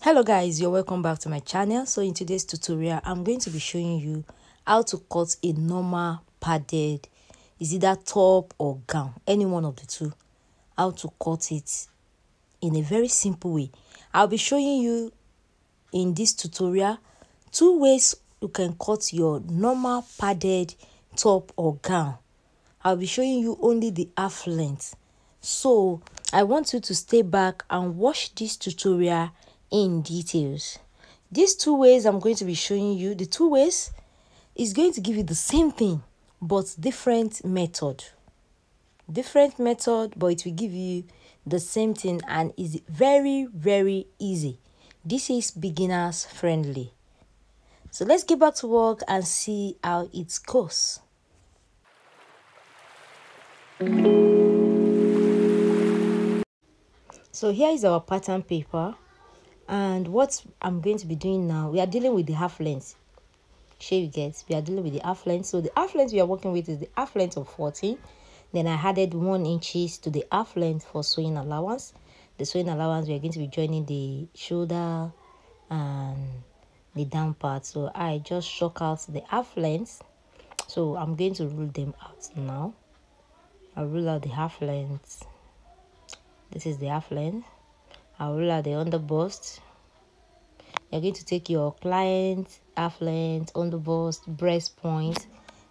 Hello guys, you're welcome back to my channel. So in today's tutorial I'm going to be showing you how to cut a normal padded, is either top or gown, any one of the two, how to cut it in a very simple way. I'll be showing you in this tutorial two ways you can cut your normal padded top or gown. I'll be showing you only the half length, so I want you to stay back and watch this tutorial in details. These two ways I'm going to be showing you, the two ways is going to give you the same thing but different method, but it will give you the same thing and is very easy. This is beginners friendly. So let's get back to work and see how it goes. So here is our pattern paper, and what I'm going to be doing now, we are dealing with the half length. Sure you get, we are dealing with the half length. So the half length we are working with is the half length of 14. Then I added 1 inches to the half length for sewing allowance. The sewing allowance, we are going to be joining the shoulder and the down part. So I just shook out the half length. So I'm going to rule them out now. I'll rule out the half length. This is the half length. I'll rule out the under bust. You're going to take your client half length, under bust, breast point,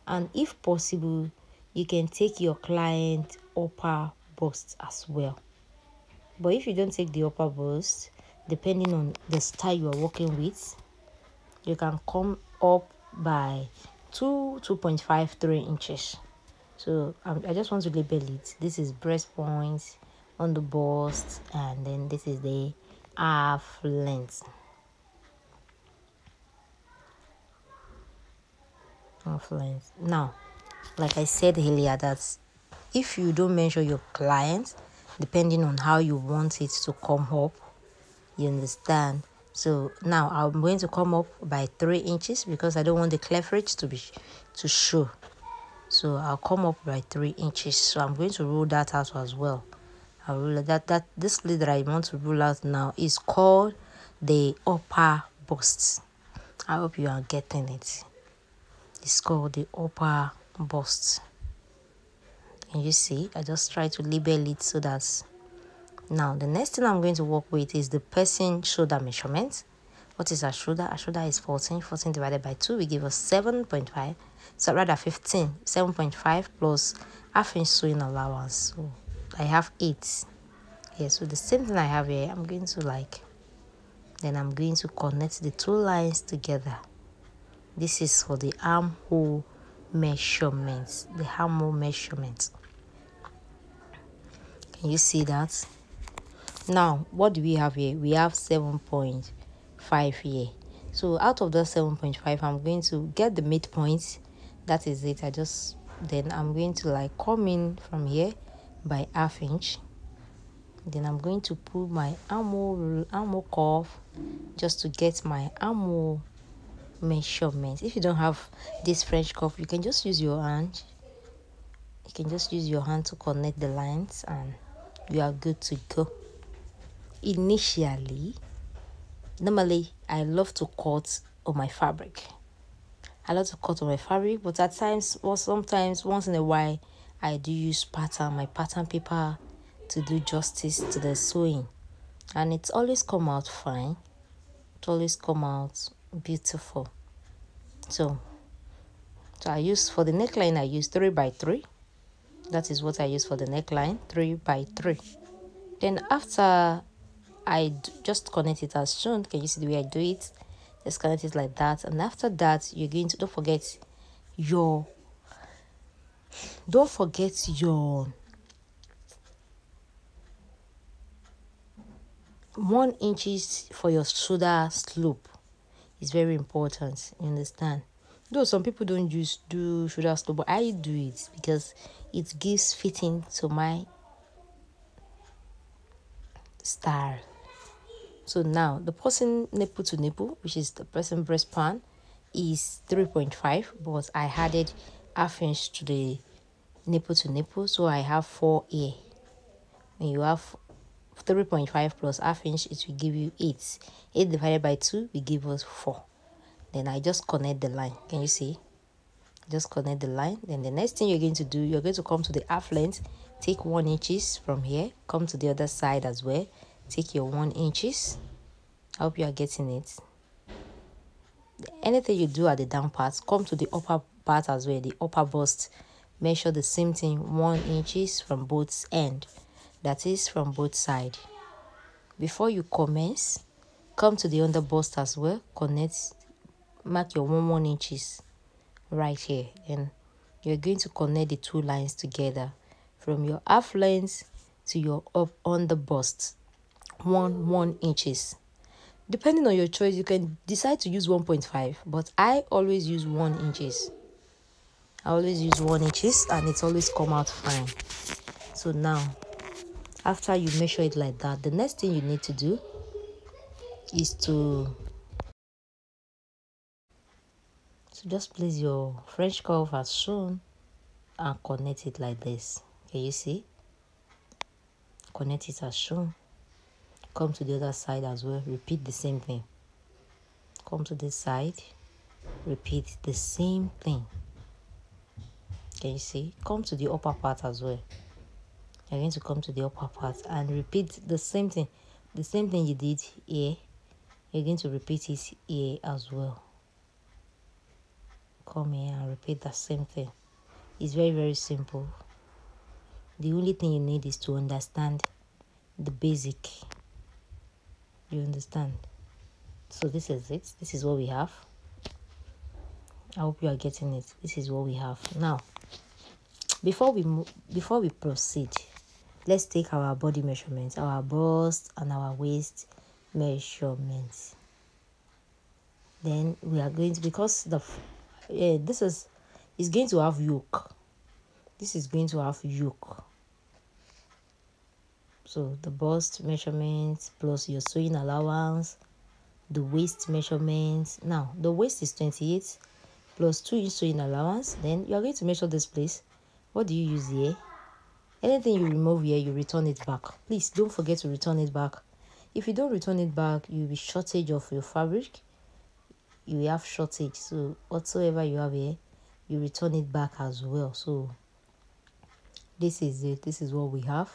and if possible, you can take your client upper bust as well. But if you don't take the upper bust, depending on the style you are working with, you can come up by 2.5, 3 inches. So I just want to label it. This is breast point, on the bust, and then this is the half length. Now, like I said earlier, that if you don't measure your client, depending on how you want it to come up, you understand. So now I'm going to come up by 3 inches because I don't want the cleavage to show. So I'll come up by 3 inches. So I'm going to rule that out as well. I'll rule that this slit that I want to rule out now is called the upper bust. I hope you are getting it. It's called the upper bust. Can you see? I just try to label it so that now the next thing I'm going to work with is the person shoulder measurement. What is our shoulder? Our shoulder is 14. 14 divided by 2 will give us 7.5. So rather 15. 7.5 plus half inch sewing allowance. So I have 8. Yeah, so the same thing I have here, I'm going to then I'm going to connect the two lines together. This is for the armhole measurements. The armhole measurements. Can you see that? Now, what do we have here? We have 7.5 here. So out of the 7.5, I'm going to get the midpoint. That is it. Then I'm going to come in from here by half inch. Then I'm going to pull my armhole curve just to get my armhole measurement. If you don't have this French curve, you can just use your hand. You can just use your hand to connect the lines and you are good to go. Normally I love to cut on my fabric. But at times, or sometimes, once in a while, I do use my pattern paper to do justice to the sewing, and it's always come out fine. It always come out beautiful. So I use for the neckline, I use 3 by 3. That is what I use for the neckline, 3 by 3. Then after I just connect it as shown. Can you see the way I do it? Just connect it like that, and after that you're going to don't forget your 1 inches for your shoulder slope. It's very important, you understand? Though some people don't do shoulder slope, but I do it because it gives fitting to my style. So now the person nipple to nipple, which is the person breast pan, is 3.5, but I added half inch to the nipple to nipple, so I have 4 here. When you have 3.5 plus half inch, it will give you 8. 8 divided by 2 will give us 4. Then I just connect the line. Can you see? Just connect the line. Then the next thing you're going to do, you're going to come to the half length, take 1 inches from here, come to the other side as well, take your 1 inches. I hope you are getting it. Anything you do at the down part, come to the upper part as well, the upper bust. Measure the same thing, 1 inches from both end, that is from both side. Before you commence, come to the under bust as well, connect, mark your 1 inches right here, and you're going to connect the 2 lines together from your half length to your up on the bust. 1 inches. Depending on your choice, you can decide to use 1.5, but I always use 1 inches. I always use 1 inches and it's always come out fine. So now, after you measure it like that, the next thing you need to do is to just place your French curve as shown and connect it like this. Can you see? Connect it as shown. Come to the other side as well, repeat the same thing. Come to this side, repeat the same thing. Can you see? Come to the upper part as well. You're going to come to the upper part and repeat the same thing. The same thing you did here, you're going to repeat it here as well. Come here and repeat the same thing. It's very, very simple. The only thing you need is to understand the basic. You understand? So this is it. This is what we have. I hope you are getting it. This is what we have. Now, before we proceed, let's take our body measurements, our bust and our waist measurements. Then we are going to, because this is going to have yoke. This is going to have yoke. So the bust measurements plus your sewing allowance, the waist measurements. Now the waist is 28 plus 2 inch sewing allowance. Then you are going to measure this place. What do you use here? Anything you remove here, you return it back. Please don't forget to return it back. If you don't return it back, you'll be shortage of your fabric. You will have shortage. So whatsoever you have here, you return it back as well. So this is it. This is what we have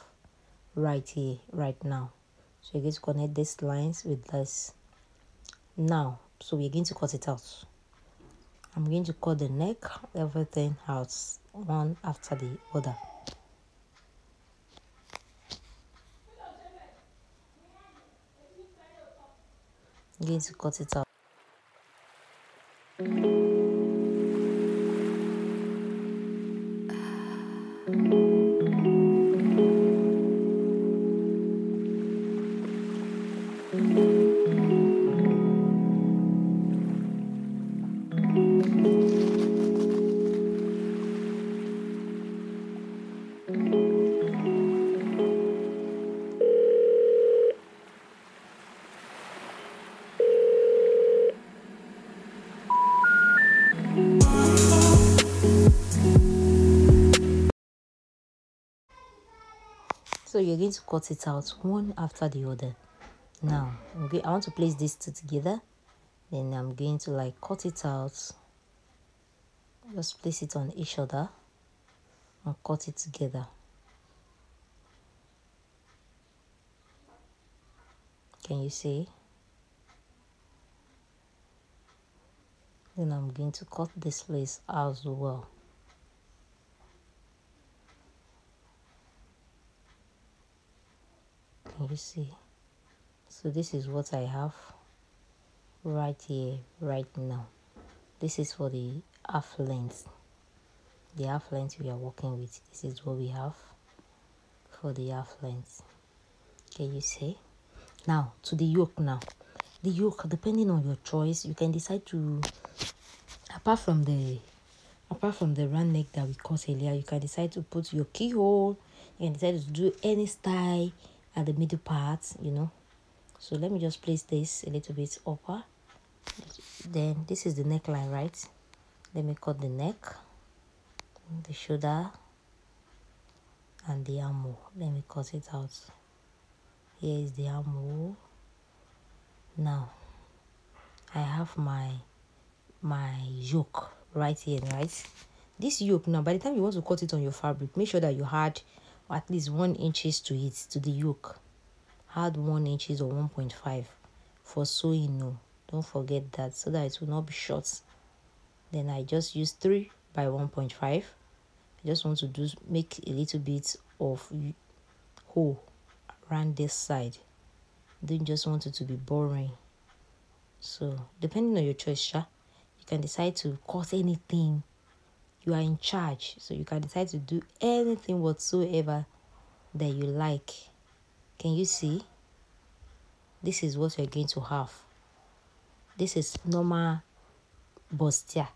right here, right now. So you're going to connect these lines with this. Now, so we're going to cut it out. I'm going to cut the neck, everything out, one after the other. I'm going to cut it out. So you're going to cut it out one after the other. Now, I want to place these two together. Then I'm going to cut it out. Just place it on each other and cut it together. Can you see? Then I'm going to cut this place as well. Can you see? So this is what I have right here, right now. This is for the half length. The half length we are working with. This is what we have for the half length. Can you see? Now to the yoke now. The yoke, depending on your choice, you can decide to, apart from the round neck that we cut earlier, you can decide to put your keyhole. You can decide to do any style at the middle part, So let me just place this a little bit upper. Then this is the neckline, right? Let me cut the neck, the shoulder, and the armhole. Let me cut it out. Here is the armhole. Now I have my yoke right here, right? This yoke now, by the time you want to cut it on your fabric, make sure that you add at least 1 inches to it, to the yoke. Add 1 inches or 1.5 for sewing. No, don't forget that, so that it will not be short. Then I just use 3 by 1.5. I just want to make a little bit of hole around this side. Don't just want it to be boring. So depending on your choice, you can decide to cut anything. You are in charge, so you can decide to do anything whatsoever that you like. Can you see? This is what you're going to have. This is normal bustier.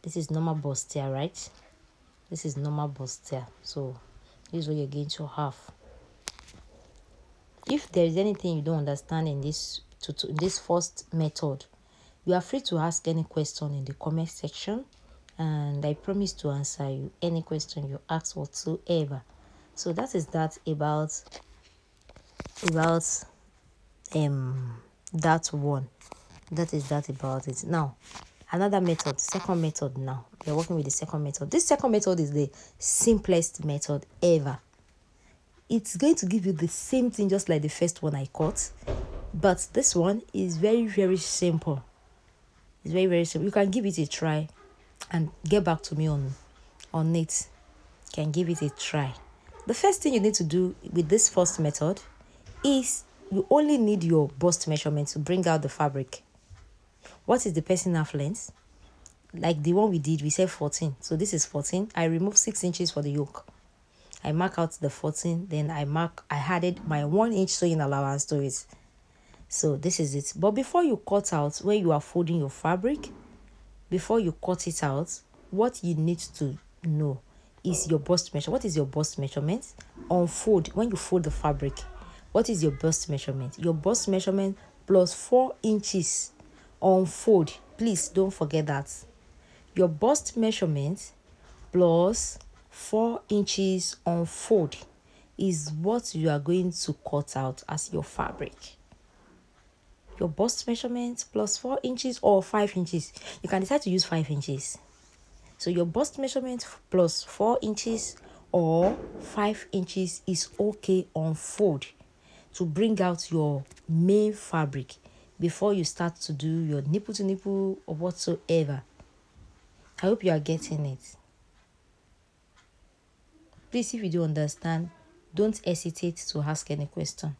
This is normal bustier, right? This is normal bustier. So this is what you're going to have. If there is anything you don't understand in this first method, you are free to ask any question in the comment section, and I promise to answer you any question you ask whatsoever. So that is that about that one. That is that about it. Now another method, second method. Now we're working with the second method. This second method is the simplest method ever. It's going to give you the same thing just like the first one I cut, but this one is very, very simple. It's very, very simple. You can give it a try and get back to me on it. You can give it a try. The first thing you need to do with this first method is you only need your bust measurement to bring out the fabric. What is the person half length? Like the one we did, we said 14. So this is 14. I removed 6 inches for the yoke. I mark out the 14, then I added my 1 inch sewing allowance to it. So this is it. But before you cut out, when you are folding your fabric, before you cut it out, what you need to know is your bust measure. What is your bust measurement? On fold, when you fold the fabric, what is your bust measurement? Your bust measurement plus 4 inches on fold. Please don't forget that. Your bust measurement plus 4 inches on fold is what you are going to cut out as your fabric. Your bust measurement plus 4 inches or 5 inches. You can decide to use 5 inches. So your bust measurement plus 4 inches or 5 inches is okay on fold to bring out your main fabric before you start to do your nipple to nipple or whatsoever. I hope you are getting it. Please, if you do understand, don't hesitate to ask any question.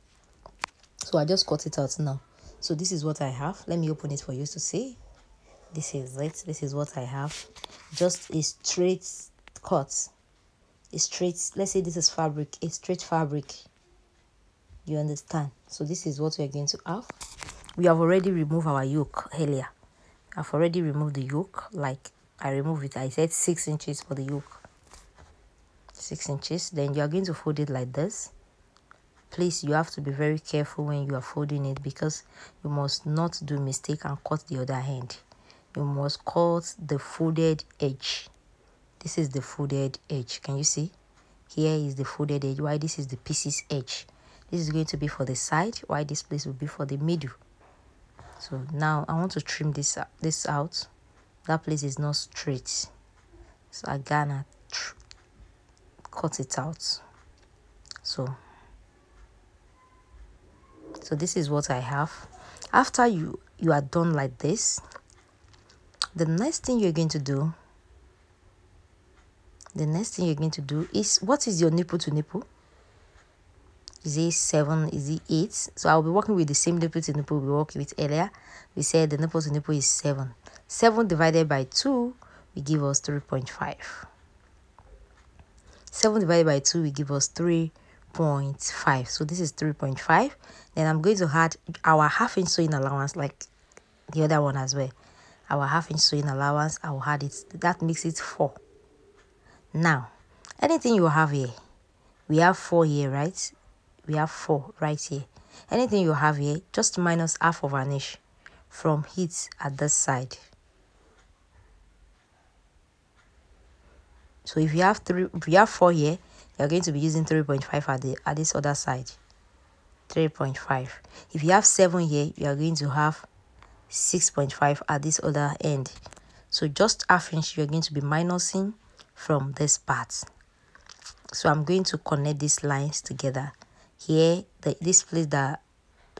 So I just cut it out now. So this is what I have. Let me open it for you to see. This is it. This is what I have. Just a straight cut. A straight, let's say this is fabric, a straight fabric. You understand? So this is what we are going to have. We have already removed our yoke earlier. I've already removed the yoke. Like I removed it. I said 6 inches for the yoke. 6 inches. Then you are going to fold it like this. Please, you have to be very careful when you are folding it, because you must not do mistake and cut the other end. You must cut the folded edge. This is the folded edge. Can you see? Here is the folded edge. Why this is the pieces edge. This is going to be for the side. Why this place will be for the middle. So now I want to trim this out. That place is not straight. So I'm gonna cut it out. So this is what I have. After you are done like this, the next thing you're going to do is, what is your nipple to nipple? Is it 7? Is it 8? So I'll be working with the same nipple to nipple we worked with earlier. We said the nipple to nipple is 7. 7 divided by 2 will give us 3.5. 7 divided by 2 will give us 3.5. So this is 3.5. Then I'm going to add our half-inch sewing allowance like the other one as well. Our half-inch sewing allowance, I will add it. That makes it 4. Now, anything you have here, we have 4 here, right? We have 4 right here. Anything you have here, just minus half of an inch from it at this side. So if you have 4 here, you're going to be using 3.5 at this other side. 3.5. If you have 7 here, you are going to have 6.5 at this other end. So just half inch you're going to be minusing from this part. So I'm going to connect these lines together. Here, this place that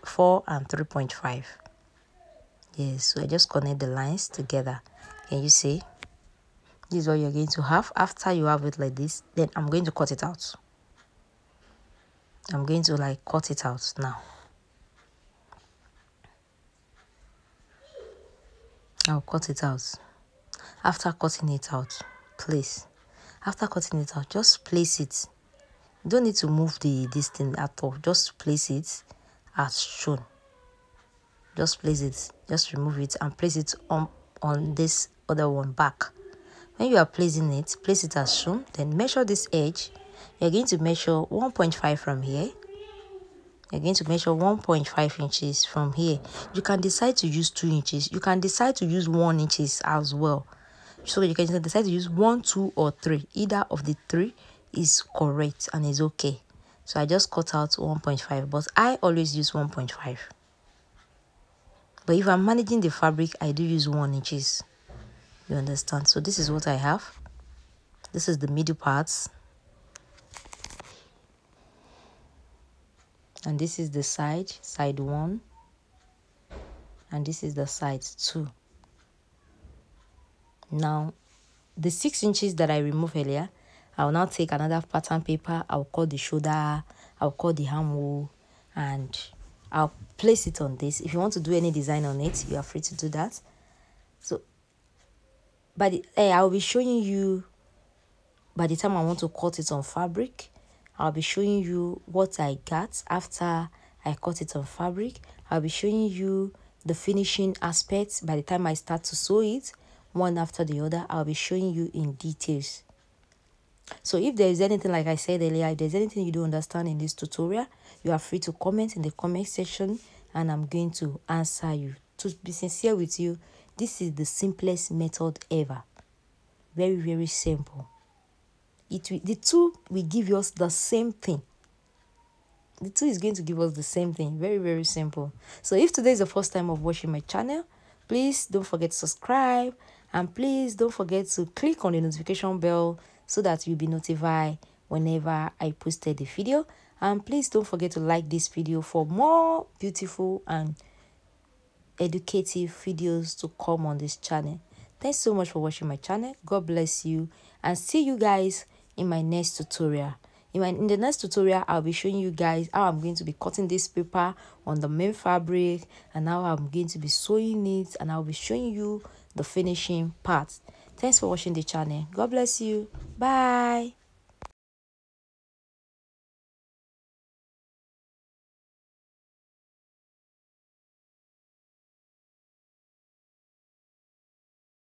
4 and 3.5. Yes, so I just connect the lines together. Can you see? This is what you're going to have. After you have it like this, then I'm going to cut it out. I'm going to like cut it out now. I'll cut it out. After cutting it out, place. After cutting it out, just place it. You don't need to move this thing at all. Just place it as shown. Just place it. Just remove it and place it on this other one back. When you are placing it, place it as shown. Then measure this edge. You're going to measure 1.5 from here. You're going to measure 1.5 inches from here. You can decide to use 2 inches. You can decide to use 1 inches as well. So you can decide to use 1, 2, or 3. Either of the 3 is correct and is okay. So I just cut out 1.5, but I always use 1.5. But if I'm managing the fabric, I do use 1 inches. You understand? So this is what I have. This is the middle parts. And this is the side 1. And this is the side 2. Now, the 6 inches that I removed earlier, I will now take another pattern paper. I'll cut the shoulder, I'll cut the armhole, and I'll place it on this. If you want to do any design on it, you are free to do that. So, I'll be showing you, by the time I want to cut it on fabric, I'll be showing you what I got after I cut it on fabric. I'll be showing you the finishing aspects by the time I start to sew it, one after the other. I'll be showing you in details. So if there is anything, like I said earlier, if there's anything you don't understand in this tutorial, you are free to comment in the comment section and I'm going to answer you. To be sincere with you, this is the simplest method ever. Very, very simple. The two will give us the same thing. The two is going to give us the same thing. Very, very simple. So if today is the first time of watching my channel, please don't forget to subscribe. And please don't forget to click on the notification bell so that you'll be notified whenever I posted the video. And please don't forget to like this video for more beautiful and educative videos to come on this channel. Thanks so much for watching my channel. God bless you and see you guys in my next tutorial. In the next tutorial, I'll be showing you guys how I'm going to be cutting this paper on the main fabric and how I'm going to be sewing it, and I'll be showing you the finishing part. Thanks for watching the channel. God bless you. Bye.